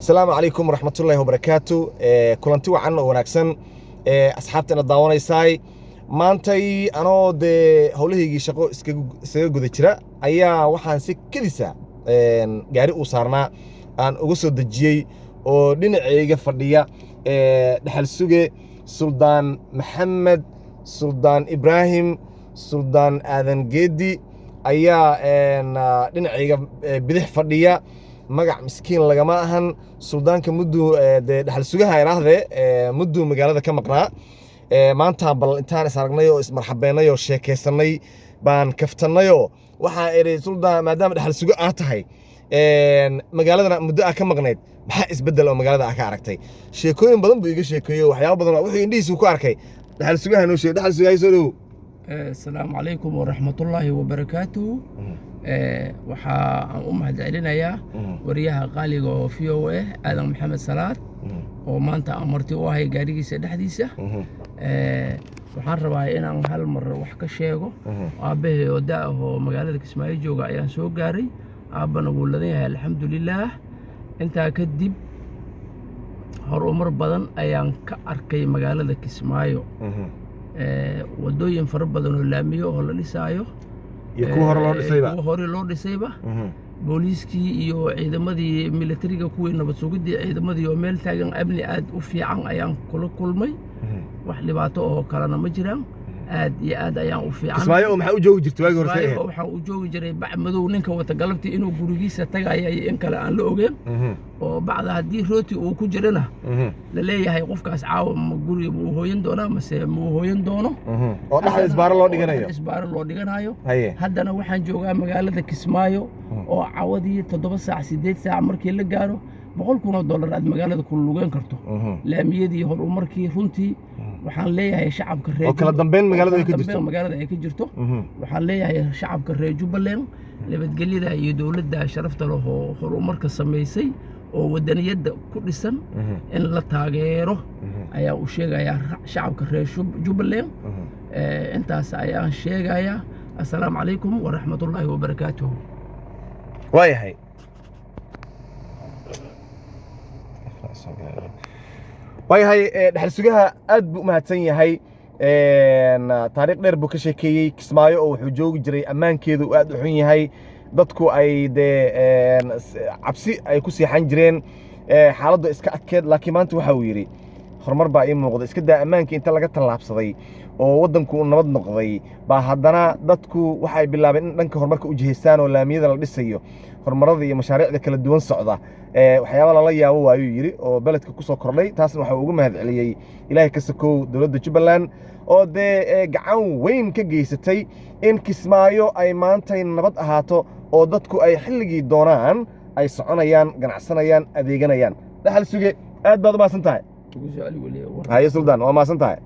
السلام عليكم ورحمة الله وبركاته. كلنتي وعنا وناكسن أصحابتنا داوانيساي maantay anoo de howlahaygii shaqo iskaga guda jira ayaa waxaan si kedisa gaari u saarnaa aan uga soo dejiyey oo dhinacayga fadhiya dhaxal suge Suldaan Maxamed Suldaan Ibrahim Suldaan Aadan Geedi ayaa dhinacayga bidix fadhiya magac miskiin lagama ahan suldaanka muddo de dhaxal sugaha yiraahde muddo magaalada ka maqnaa maanta bal intaan is aragnay oo ismarxabeenay oo sheekeysanay baan kaftanay oo waxa ay suldaan maadaama dhaxal sugo ah tahay magaaladana muddo ka maqnayd maxaa isbedel oo magaalada ka aragtay sheekooyin badan buu iga sheekeeyay waxyaabo badan wuxuu indhihiisa ku arkay dhaxal sugaha noo sheegay dhaxal sugaha soo dhow السلام عليكم ورحمة الله وبركاته. waxaan u mahadcelinayaa wariyaha qaaliga oo VOA Aadan Maxamed Salaad oo maanta amartii u ahay gaarigiisa dhexdiisa. waxaan rabaa inaan hal mar wax ka sheego. aabahay oo daa oo magaalada Kismaayo jooga ayaan soo gaaray. aabana wuu leeyahay alxamdulillaah. intaa kadib horumar badan ayaan ka arkay magaalada Kismaayo. wadooyin fara badan oo laamiyo oo la dhisaayo hore loo dhisayba booliiskii iyo ciidamadii militariga kuwii nabad sugidii ciidamadii oo meel taagan amni aad u fiican ayaan kula kulmay wax dhibaato oo kalena ma jiraan aad iyo aad ayaan u fiican Kismaayo maxaa u joogi jirtay waagi hore waxaan u joogi jiray bac madow ninka wata galabtii inuu gurigiisa tagayo in kale aan la ogeyn oo bacda haddii rooti uu ku jirana la leeyahay qofkaas caawa ma guriga uu hooyan doonaa mase ma hooyan doono oo dhaxal isbaaro loo dhiganayo haddana waxaan joogaa magaalada Kismaayo oo caawadii 7 saac 8 saac markii la gaaro $100,000 aad magaalada ku lugeyn karto laamiyadii horumarkii runtii waxaan leeyahay shacabka reer kala dambeyn magaalada ay ka jirto waxaan leeyahay shacabka reer Jubbaland nabadgelyada iyo dawladda sharafta leh oo horumarka sameysay oo wadaniyada ku dhisan in la taageero ayaa u sheegaya shacabka reer Jubbaland. intaas ayaan sheegayaa. assalaamu calaykum waraxmatullaahi wabarakaatuh. waayahay dhaxal sugaha aad buu u mahadsan yahay. taariikh dheer buu ka sheekeeyey Kismaayo oo wuxuu joogi jiray ammaankeedu aad u xun yahay dadku ay cabsi ay ku seexan jireen xaaladdu iska adkeed laakiin maanta waxa uu yiri horumar baa ii muuqda iska daa ammaanka inta laga tallaabsaday oo wadanku nabad noqday baa haddana dadku waxay bilaabeen in dhanka horumarka u jiheystaan oo laamiyada la dhisayo horumarada iyo mashaariicda kala duwan socda waxyaabo lala yaabo waayuu yiri oo beledka ku soo kordhay taasna waxa uu ugu mahadceliyay ilaahay ka sakow dawladda Jubbaland oo gacan weyn ka geysatay in Kismaayo ay maanta nabad ahaato oo dadku ay xilligii doonaan ay soconayaan ganacsanayaan adeeganayaan dhaxal suge aad baad u maasan tahay haye Suldaan waa maasan tahay.